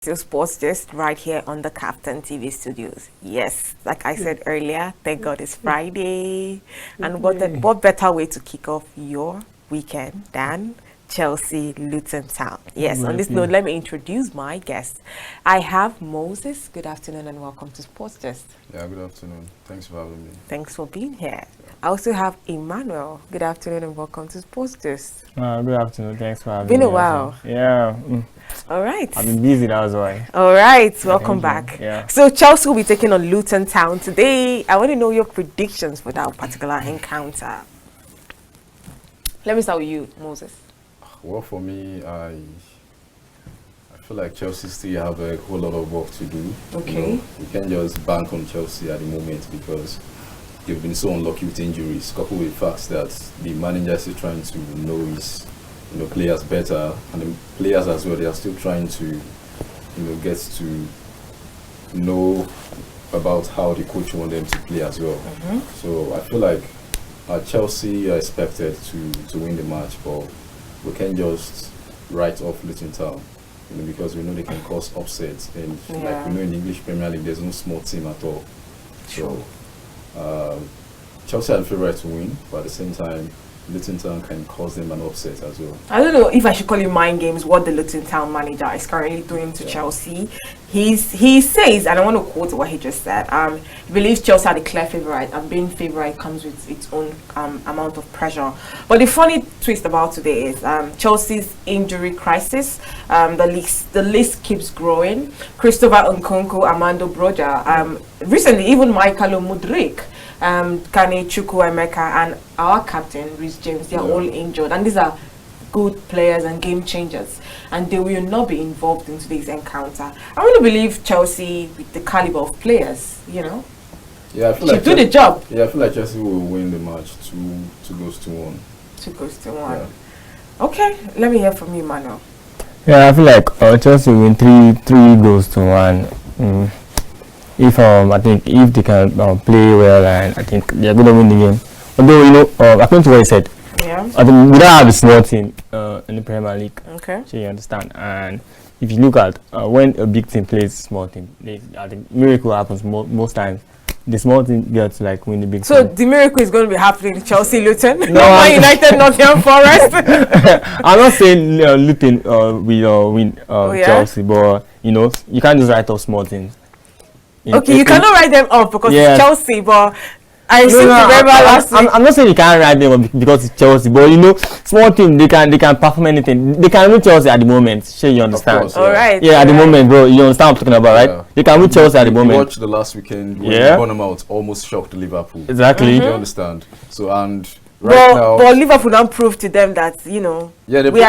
Still Sports just right here on the Captain TV studios. Yes, like I said earlier, thank God it's Friday. And what better way to kick off your weekend than Chelsea Luton Town? Yes, on this note, let me introduce my guest. I have Moses. Good afternoon and welcome to Sports Just. Yeah, good afternoon. Thanks for having me. Thanks for being here. I also have Emmanuel. Good afternoon and welcome to Sports Just. Good afternoon. Thanks for having me. Been a while. Yeah. All right. I've been busy, that's why. All right. Welcome back. Yeah. So Chelsea will be taking on Luton Town today. I want to know your predictions for that particular encounter. Let me start with you, Moses. Well, for me, I feel like Chelsea still have a whole lot of work to do. Okay. You know, we can't just bank on Chelsea at the moment because they've been so unlucky with injuries, coupled with the fact that the manager is still trying to know his players better, and the players as well, they are still trying to get to know about how the coach wants them to play as well. So I feel like Chelsea are expected to win the match, but we can't just write off Luton Town, because we know they can cause upsets, and like we know in the English Premier League there's no small team at all. So Chelsea are the favourite to win, but at the same time Luton Town can cause them an upset as well. I don't know if I should call it mind games what the Luton Town manager is currently doing to Chelsea. He says, and I want to quote what he just said, he believes Chelsea are the clear favourite, and being favourite comes with its own amount of pressure. But the funny twist about today is Chelsea's injury crisis. The list keeps growing. Christopher Nkunku, Armando Broja, recently even Michael Mudryk, Kane Chukwuemeka, and our captain Reece James, they are all injured, and these are good players and game changers, and they will not be involved in today's encounter. I really believe Chelsea, with the caliber of players, Yeah, I feel should do the job. Yeah, I feel like Chelsea will win the match 2-1. 2-1. Yeah. Okay, let me hear from you, Mano. Yeah, I feel like Chelsea win 3-1. I think if they can play well, and I think they're going to win the game. Although, according to what he said, I think we don't have a small team in the Premier League. Okay. So you understand. And if you look at when a big team plays a small team, I think miracle happens most times. The small team gets to win the big team. So the miracle is going to be happening in Chelsea, Luton, no, Man United, Nottingham Forest. I'm not saying Luton will win Chelsea, but you can't just write off small teams. Okay, you cannot write them off because it's Chelsea, but I seem to remember last week. I'm not saying you can't write them off because it's Chelsea, but small team they can perform anything. They can win Chelsea at the moment. Sure, you understand? Of course, All right. Yeah, at the moment, bro. You understand what I'm talking about, right? They can win Chelsea at the moment. Watch the last weekend when Bournemouth almost shocked Liverpool. Exactly. You understand? So now, but Liverpool now proved to them that we are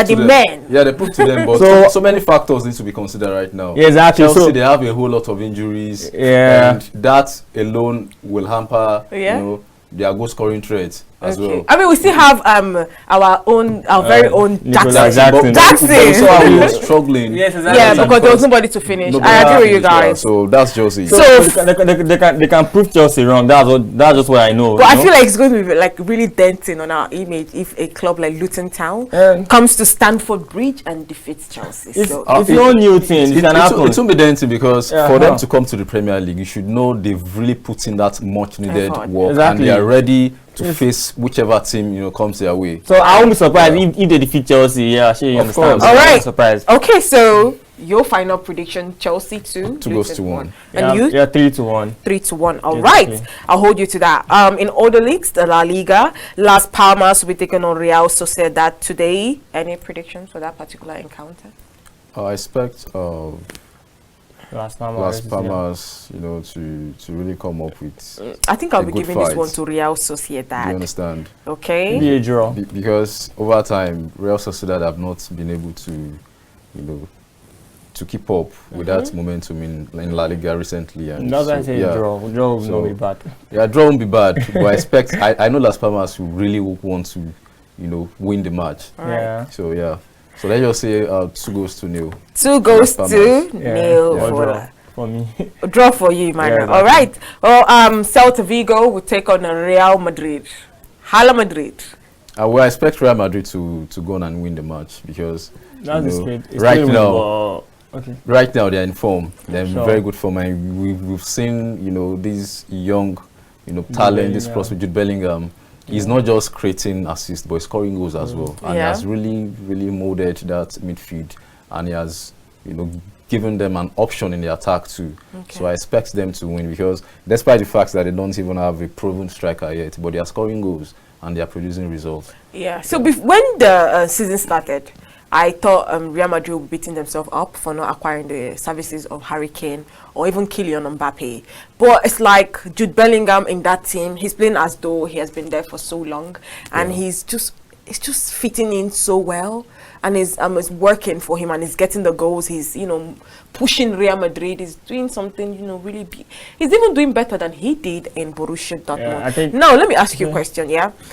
the men. Yeah, they proved to them, but so many factors need to be considered right now. Yeah, exactly. Chelsea, they have a whole lot of injuries, and that alone will hamper their goal scoring threat as well. I mean, we still have our very own Jackson. So I was struggling. Yes, exactly. Yeah, because there was nobody to finish. I agree with you guys. So that's Chelsea. So they can prove Chelsea wrong. That's just what I know. But I feel like it's going to be really denting on our image if a club like Luton Town comes to Stamford Bridge and defeats Chelsea. It's no new thing. It won't be denting because for them to come to the Premier League, you should know they've really put in that much needed work, and they are ready to face whichever team comes their way. So I won't be surprised if they defeat Chelsea. Yeah, sure, you understand. All right. Surprised. Okay, so your final prediction: Chelsea 2-1. And you? Yeah, 3-1. 3-1. All right. I'll hold you to that. In other leagues, the La Liga, Las Palmas will be taking on Real Sociedad today. Any predictions for that particular encounter? I expect Las Palmas, to really come up with. I think I'll be giving this one to Real Sociedad. Do you understand? Okay. Be a draw. Because over time, Real Sociedad have not been able to, to keep up with that momentum in La Liga recently. And that's why I say draw. Draw will not be bad. Yeah, draw won't be bad. But I expect. I know Las Palmas will really want to, win the match. Yeah. So yeah. So let's just say 2-0. 2-0 for me. Draw for you, man. Yeah, all right. Well, Celta Vigo will take on Real Madrid. Hala Madrid. Well, I expect Real Madrid to go on and win the match because that's right now Okay. Right now they're in form. They're in Sure. very good form, and we've seen, you know, these young, you know, talent, this prospect, Jude Bellingham. He's not just creating assists, but scoring goals as well. And he has really molded that midfield, and he has, you know, given them an option in the attack too. Okay. So I expect them to win, because despite the fact that they don't even have a proven striker yet, but they are scoring goals and they are producing results. Yeah. So when the season started, I thought Real Madrid would be beating themselves up for not acquiring the services of Harry Kane or even Kylian Mbappe. But it's like Jude Bellingham in that team, he's playing as though he has been there for so long, and he's just fitting in so well, and it's working for him, and he's getting the goals. He's, you know, pushing Real Madrid. He's doing something, you know, really big. He's even doing better than he did in Borussia Dortmund. Now, let me ask you a question,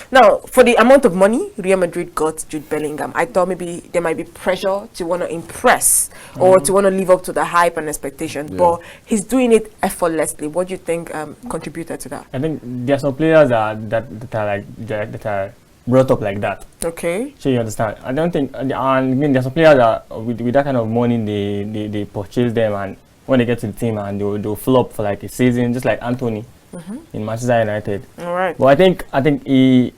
Now, for the amount of money Real Madrid got Jude Bellingham, I thought maybe there might be pressure to want to impress or to want to live up to the hype and expectation, but he's doing it effortlessly. What do you think contributed to that? I think there are some players that are brought up like that. Okay. So you understand. I don't think, and again, there's some players that with that kind of money, they purchase them, and when they get to the team, and they'll flop for like a season, just like Anthony in Manchester United. All right. But I think it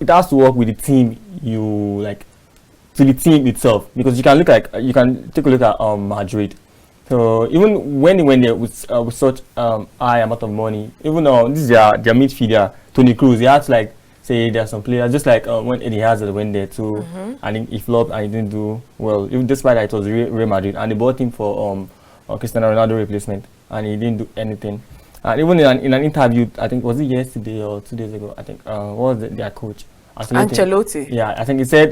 has to work with the team, to the team itself, because you can take a look at Madrid. So even when they went there with such high amount of money, even this is their midfielder Toni Kroos, they had to say there are some players, just like when Eddie Hazard went there too, and he flopped and he didn't do well, even despite that it was Real Madrid, and they bought him for Cristiano Ronaldo replacement, and he didn't do anything. And even in an interview, I think was it yesterday or 2 days ago, I think what was their coach? Ancelotti. Yeah, I think he said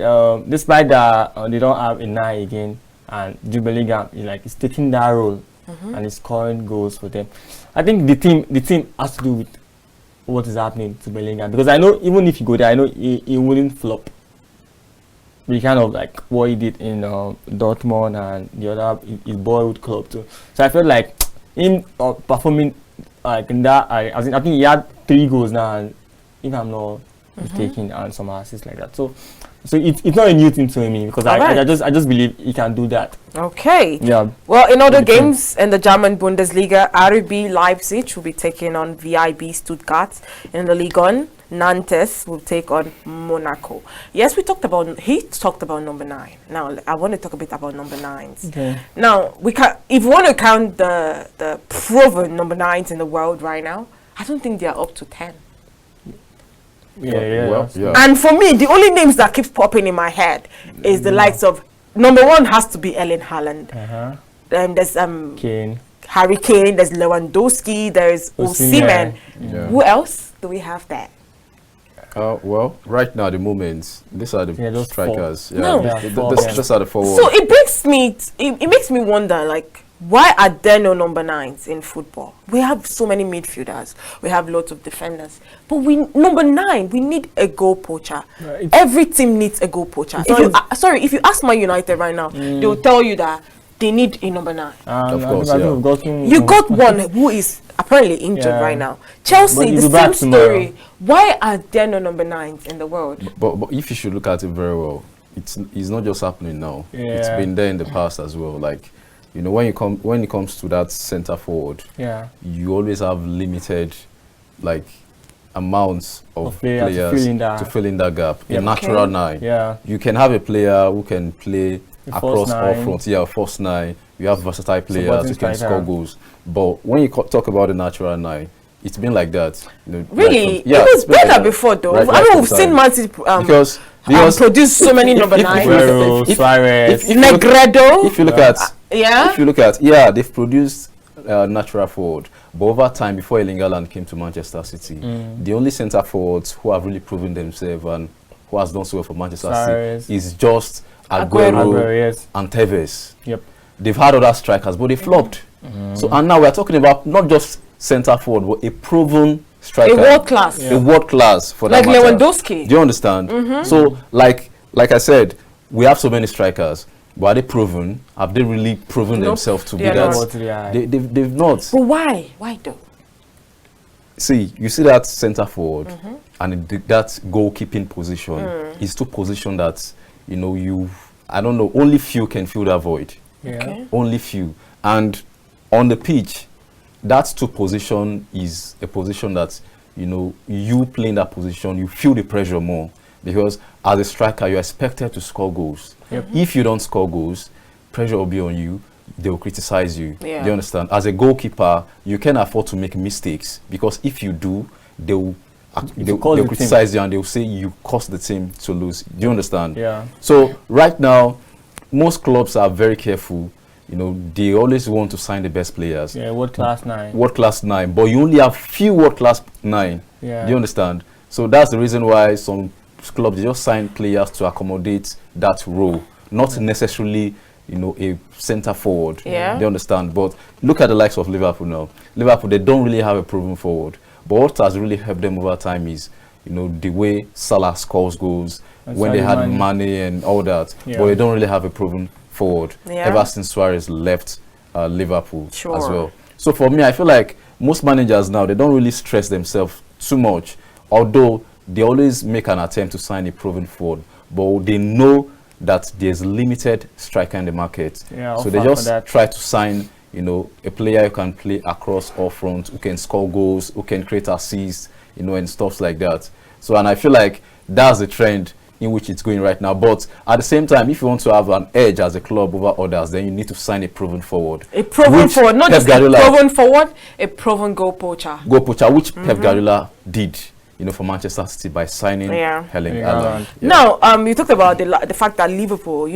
despite that they don't have a 9 again, and Jude Bellingham is taking that role and he's scoring goals for them. I think the team has to do with what is happening to Bellingham, because I know even if you go there, I know he wouldn't flop. But kind of like what he did in Dortmund and the other his boyhood club too. So I felt like him performing like in that. I think he had 3 goals now, and if I'm not mistaken, and some assists like that. So it's not a new thing to me, because I just believe he can do that. Okay. Yeah. Well, in other games in the German Bundesliga, RB Leipzig will be taking on VIB Stuttgart. In the Ligue 1, Nantes will take on Monaco. Yes, he talked about number 9. Now I want to talk a bit about number 9s. Okay. Now if we want to count the proven number 9s in the world right now, I don't think they are up to 10. Yeah. And for me, the only names that keeps popping in my head is the likes of number 1 has to be Erling Haaland. There's Kane. Harry Kane. There's Lewandowski. There's Osimhen. Who else do we have there? Well, right now, at the moment, these are the strikers. These are the 4. So it makes me wonder, why are there no number 9s in football? We have so many midfielders. We have lots of defenders. But number 9, we need a goal poacher. Every team needs a goal poacher. If you ask Man United right now, they will tell you that they need a number 9. Of course, you got one who is apparently injured right now. Chelsea, the same story. Why are there no number 9s in the world? But if you should look at it very well, it's not just happening now. It's been there in the past as well. When it comes to that center forward, you always have limited amounts of players to fill in that gap. A natural 9. You can have a player who can play across all fronts. First 9. You have versatile players who can score goals. But when you talk about the natural 9, it's been like that. Really? It was better before, though. We've seen Man City because produce so many number 9s. Negredo. If you look at, they've produced natural forward. But over time, before Erling Haaland came to Manchester City, the only centre forwards who have really proven themselves and who has done so well for Manchester City is just Aguero and Tevez. Yep. They've had other strikers, but they flopped. So, and now we're talking about not just centre forward, but a proven striker. A world class. A world class for that matter. Lewandowski. Do you understand? So, like I said, we have so many strikers. But are they proven? Have they really proven themselves to be that? They've not. But why? Why though? See, you see that centre forward and that goalkeeping position is two positions that, I don't know, only few can fill that void. Okay. Only few. And on the pitch, that two position is a position that, you playing that position, you feel the pressure more. Because as a striker, you're expected to score goals. If you don't score goals, pressure will be on you. They will criticize you. Do you understand? As a goalkeeper, you can afford to make mistakes. Because if you do, they'll criticize you and they'll say you caused the team to lose. Do you understand? Yeah. So right now, most clubs are very careful. They always want to sign the best players. Yeah, world class 9. World class 9, but you only have few world class 9. Yeah. Do you understand? So that's the reason why some clubs, they just sign players to accommodate that role, not necessarily, a center forward. Yeah. Do you understand? But look at the likes of Liverpool now. Liverpool, they don't really have a proven forward. But what has really helped them over time is, the way Salah scores goals, when they had money and all that. But they don't really have a proven forward ever since Suarez left Liverpool as well. So for me, I feel like most managers now, they don't really stress themselves too much, although they always make an attempt to sign a proven forward, but they know that there's limited striker in the market. So they just try to sign, a player who can play across all fronts, who can score goals, who can create assists, and stuff like that. So, and I feel like that's the trend in which it's going right now. But at the same time, if you want to have an edge as a club over others, then you need to sign a proven forward. A proven forward, not just a proven forward, a proven goal poacher. Goal poacher, which Pep Guardiola did, for Manchester City by signing Erling Haaland. Now, you talked about the fact that Liverpool,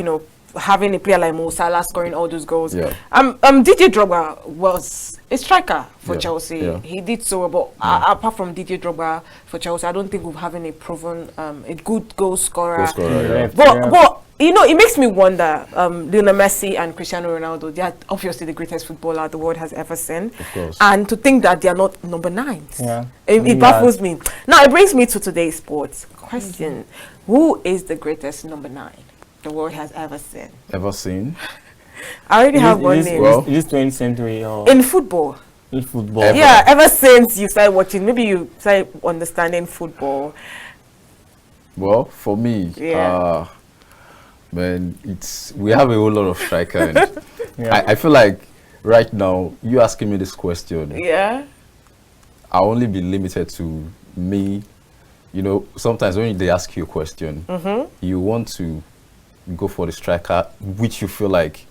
having a player like Mo Salah scoring all those goals. DJ Drogba was a striker for Chelsea. He did so, but apart from DJ Drogba for Chelsea, I don't think we're having a proven, a good goal scorer. But it makes me wonder. Lionel Messi and Cristiano Ronaldo, they are obviously the greatest footballer the world has ever seen. Of course. And to think that they are not number 9s, it baffles me. Now it brings me to today's sports question: who is the greatest number 9 the world has ever seen? Ever seen? I already have one name. Is this 20th century or in football? In football. Ever since you started watching, maybe you started understanding football. Well, for me, man, we have a whole lot of strikers. I feel like right now, you asking me this question. I'll only be limited to me. Sometimes when they ask you a question, you want to go for the striker which you feel like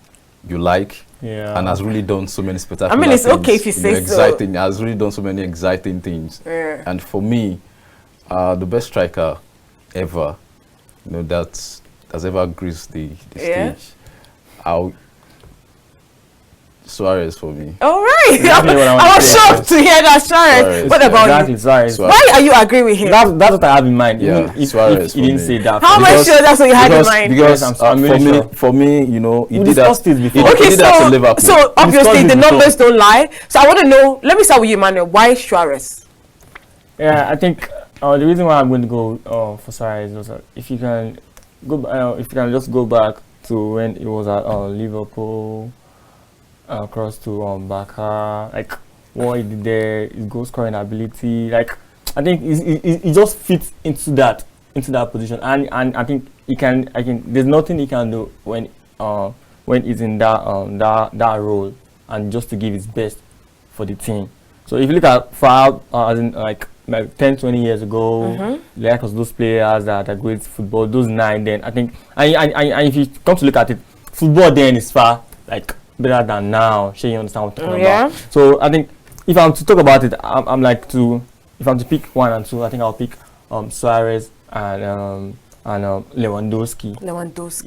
you like and has really done so many spectacular things. It's okay if you say exciting, has really done so many exciting things. And for me, the best striker ever, that has ever graced the stage, Suarez for me. All right. I was shocked to hear that, Suarez. What about you? Suarez. Why are you agreeing with him? That's what I have in mind. Suarez if he didn't say that. How am I sure that's what you had in mind? Because I'm really for me, he did that. Okay, so obviously the numbers don't lie. So I want to know. Let me start with you, Manuel. Why Suarez? Yeah, I think the reason why I'm going to go for Suarez is if you can just go back to when he was at Liverpool. Across to Barca, like what he did there, his goal scoring ability, I think he just fits into that position, and I think there's nothing he can do when he's in that role, and just to give his best for the team. So if you look at as in like 10-20 years ago, like those players that are great football, those 9 then, I think, and if you come to look at it, football then is far better than now. Sure, you understand what I'm talking about. So I think if I'm to talk about it, if I'm to pick 1 and 2, I think I'll pick Suarez and Lewandowski.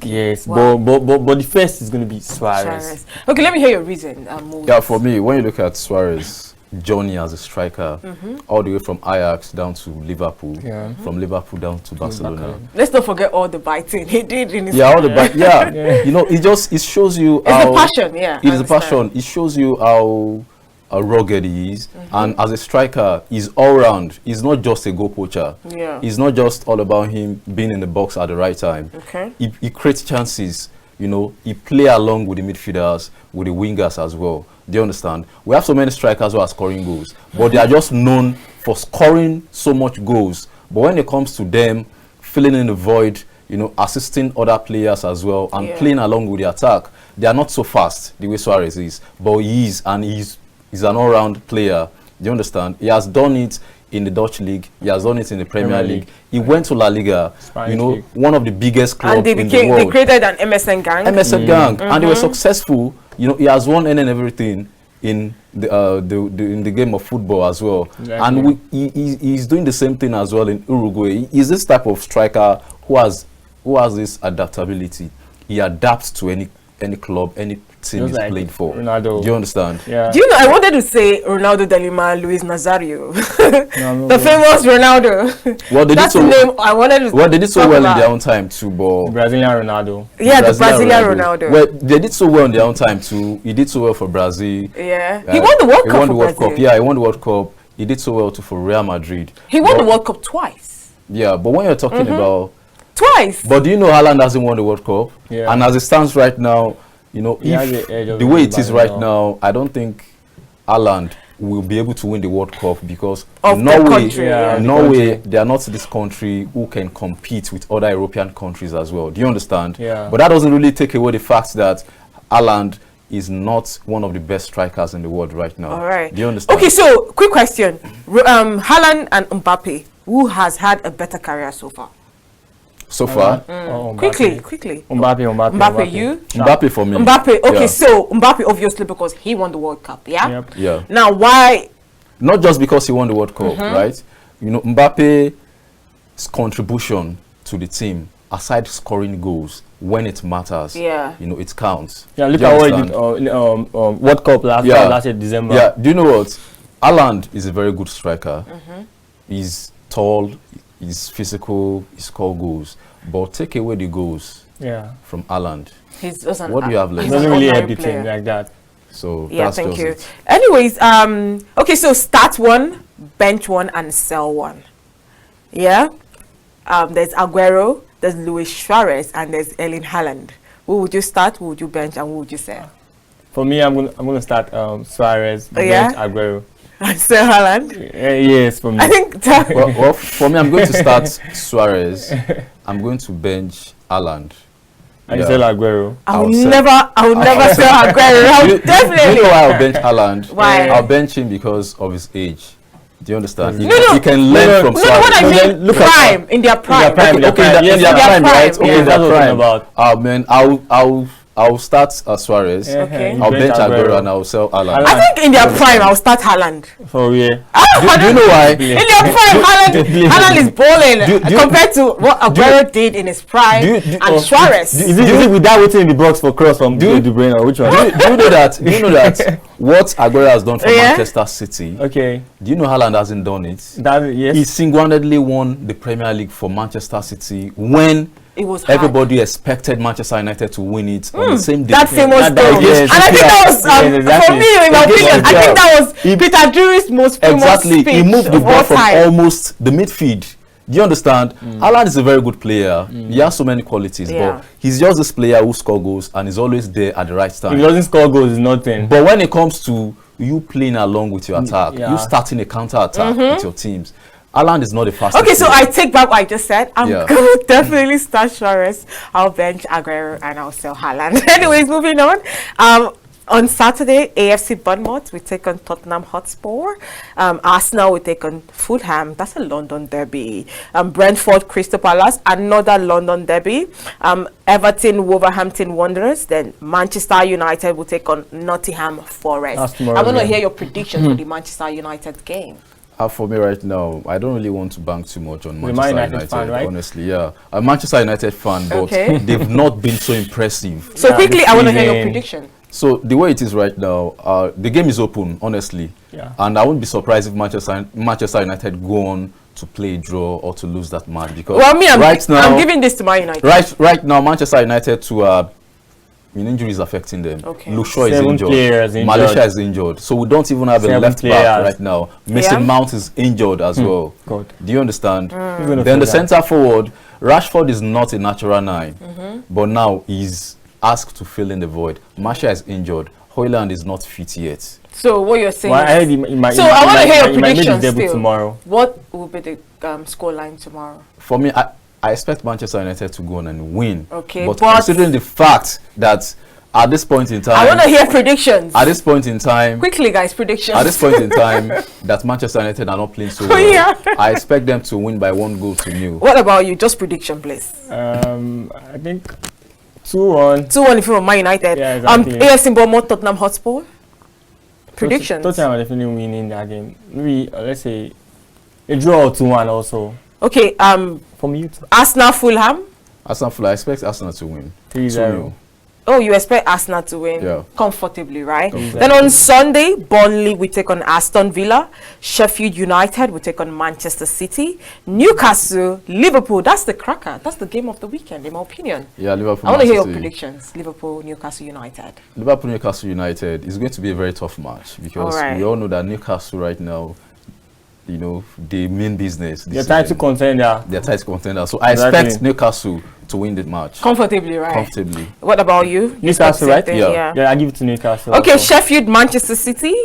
Yes, wow. but the first is going to be Suarez. Okay, let me hear your reason. For me, when you look at Suarez journey as a striker, all the way from Ajax down to Liverpool, from Liverpool down to Barcelona. Let's not forget all the biting he did in his all the biting. It shows you it's how a passion. It is a passion. It shows you how rugged he is, and as a striker, he's all round. He's not just a goal poacher. It's not just all about him being in the box at the right time. He creates chances. He play along with the midfielders, with the wingers as well. Do you understand? We have so many strikers who are scoring goals, but they are just known for scoring so much goals. But when it comes to them filling in the void, assisting other players as well, and playing along with the attack, They are not so fast the way Suarez is, but he is, and he's an all-round player. Do you understand? He has done it in the Dutch league. He has done it in the Premier League. He went to La Liga, Spanish league. one of the biggest clubs And they in the world. they created an MSN gang. MSN gang, and they were successful. He has won any and everything in the game of football as well. Exactly. And he's doing the same thing as well in Uruguay. He's this type of striker who has this adaptability. He adapts to any club, any team he's like playing for. Ronaldo. Do you understand? Yeah. Do you know, I wanted to say Ronaldo de Lima, Luis Nazario. No, The famous Ronaldo. Well, That's the name I wanted to Well, they did so talk well about. in their own time too, but Brazilian Ronaldo. Yeah, the Brazilian Ronaldo. Well, they did so well in their own time too. He did so well for Brazil. Yeah. He won the World Cup He won the for World Brazil. Cup. Yeah, he won the World Cup. He did so well too for Real Madrid. He won the World Cup twice. Yeah, but when you're talking about... Twice. But do you know Haaland hasn't won the World Cup? Yeah. And as it stands right now, He has the edge of the way it the is Ballon right d'Or. now, I don't think Haaland will be able to win the World Cup because Of the Norway, country, yeah. Norway, they are not this country who can compete with other European countries as well. Do you understand? Yeah. But that doesn't really take away the fact that Haaland is not one of the best strikers in the world right now. All right. Do you understand? Okay, so quick question. Haaland and Mbappe, who has had a better career so far? So far, Oh, Quickly. Mbappe. You? Mbappe for me. Mbappe, okay, Yeah. so Mbappe obviously because he won the World Cup, yeah? Yep. Yeah. Now, why? Not just because he won the World Cup, right? Mbappe's contribution to the team, aside scoring goals when it matters, Yeah. it counts. Yeah, look Do you at what he understand? did World Cup last year, December. Yeah, do you know what? Haaland is a very good striker. He's tall, he's physical, he scores goals. But take away the goals Yeah. from Haaland. He's just an, What do you have He left? he's an doesn't really help ordinary the player. team like that. So Yeah, that's thank just you. it. Anyways, okay, so start one, bench one, and sell one. Yeah? There's Aguero, there's Luis Suarez, and there's Erling Haaland. Who would you start, who would you bench, and who would you sell? For me, I'm gonna start Suarez, yeah? bench Aguero. And sell Haaland? Yes, for me. I think that well, for me, I'm going to start Suarez. I'm going to bench Haaland. And you sell Aguero. I will I'll sell- never sell Aguero. I will Do definitely. you know why I'll bench Haaland? Why? I'll bench him because of his age. Do you understand? He, No. he can learn from No, Suarez. what I So mean, then look at- prime, in their prime. prime. Okay, in their prime, right? prime, Okay, yeah. in That's their what I'm prime. talking Man, I'll start Suarez. Yeah, Okay. you I'll bench bench Aguero and I'll sell Haaland. I think in their prime, I'll start Haaland. For real. Do you know why? In their prime, Haaland is balling Do you- compared to what Aguero did in his prime and Suarez. Is it without waiting in the box for cross from De Bruyne or which one? Do you know that? Do you know that what Aguero has done for Yeah. Manchester City? Okay. Do you know Haaland hasn't done it? Yes. He single-handedly won the Premier League for Manchester City when It was hard. everybody expected Manchester United to win it on the same day. That famous That- goal. yes, And I think that was, yes, exactly. for me, in my Against opinion, I Nigeria. think that was He- Peter Drury's most famous Exactly. speech He moved the of ball all from time. almost the midfield. Do you understand? Haaland is a very good player. He has so many qualities, Yeah. but he's just this player who scores goals and is always there at the right If time. he doesn't score goals, it's nothing. But when it comes to you playing along with your attack, yeah. you starting a counter attack with your teams, Haaland is not the fastest. Okay, so player. I take back what I just said. I'm Yeah. going to definitely start Suarez. I'll bench Aguero and I'll sell Haaland. Anyways, moving on. On Saturday, AFC Bournemouth, we take on Tottenham Hotspur. Arsenal, we take on Fulham. That's a London derby. Brentford, Crystal Palace, another London derby. Everton, Wolverhampton Wanderers. Then Manchester United will take on Nottingham Forest. That's I tomorrow, want to yeah. hear your prediction for the Manchester United game. For me right now, I don't really want to bank too much on You're a Manchester Man United United, fan, right? honestly. Yeah, I'm a Manchester United fan, but Okay. they've not been so impressive. So Yeah, quickly, this I want to hear your season- prediction. So the way it is right now, the game is open, honestly. Yeah. And I wouldn't be surprised if Manchester United go on to play a draw or to lose that match because Well, me, I'm now, giving this to Man United. right now, Manchester United injuries affecting them. Okay. Luke Shaw is 7 injured. players injured. Malaysia is injured. So we don't even have a 7 left back players. right now. Mason Yeah. Mount is injured as well. God. Do you understand? Even Then the if centre forward, Rashford is not a natural 9, but now he's asked to fill in the void. Martial is injured. Hoyland is not fit yet. So what you're saying Well, I heard is, he might, so I want to hear your he might make his predictions debut still. tomorrow. What will be the score line tomorrow? For me, I expect Manchester United to go on and win. Okay, but but- considering the fact that At this point in time, I want to hear predictions. At this point in time, Quickly, guys, predictions. at this point in time, that Manchester United are not playing so well. Yeah. I expect them to win by 1-0. What about you? Just prediction, please. I think 2-1. 2-1 in favor of Man United. Yeah, exactly. AFC Bournemouth, Tottenham Hotspur. Predictions. Tottenham are definitely winning that game. Maybe let's say a draw or 2-1 also. Okay. From you too. Arsenal, Fulham. I expect Arsenal to win 3-0. Oh, you expect Arsenal to win Yeah. comfortably, right? Exactly. Then on Sunday, Burnley will take on Aston Villa. Sheffield United will take on Manchester City. Newcastle, Liverpool. That's the cracker. That's the game of the weekend, in my opinion. Yeah, Liverpool. I want to hear your Man City. predictions. Liverpool, Newcastle United. Liverpool, Newcastle United is going to be a very tough match because Alright. we all know that Newcastle right now, you know, they mean business. They're title contender. They're title contender. So I Exactly. expect Newcastle to win the match Comfortably, right? comfortably. What about you? You Newcastle, expect right? same thing? Yeah. Yeah, I give it to Newcastle. Okay, also. Sheffield, Manchester City.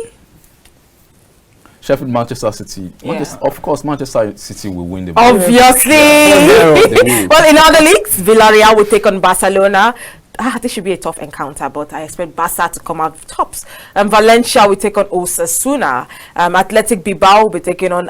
Sheffield, Manchester City. Yeah. Of course, Manchester City will win the match. Obviously. They will. Well, in other leagues, Villarreal will take on Barcelona. This should be a tough encounter, but I expect Barca to come out tops. Valencia will take on Osasuna. Athletic Bilbao will be taking on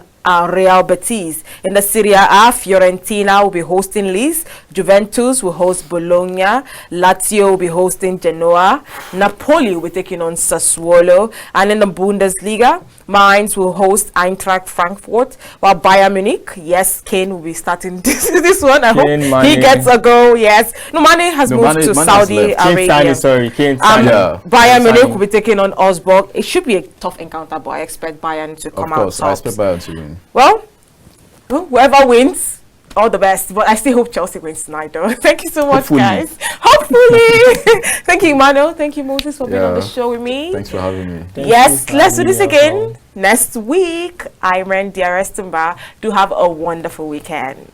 Real Betis. In the Serie A, Fiorentina will be hosting Lecce. Juventus will host Bologna. Lazio will be hosting Genoa. Napoli will be taking on Sassuolo. And in the Bundesliga, Mainz will host Eintracht Frankfurt. While Bayern Munich, yes, Kane will be starting this one. I hope Kane, he Mane. gets a goal. Yes. No, Mane has No, moved Mane to has Saudi left. Kane Arabia. signing, sorry. Kane signing. Yeah. Bayern Munich signing. will be taking on Augsburg. It should be a tough encounter, but I expect Bayern to Of come course, out I tops. expect Bayern to win. Well, whoever wins, all the best. But I still hope Chelsea wins tonight, though. Thank you so much, Hopefully. guys. Hopefully. Thank you, Emmanuel. Thank you, Moses, for being on the Yeah. show with me. Thanks for having me. Thank Yes, you for let's do having this me again also. next week. I'm Ren Diarestumba. Do have a wonderful weekend.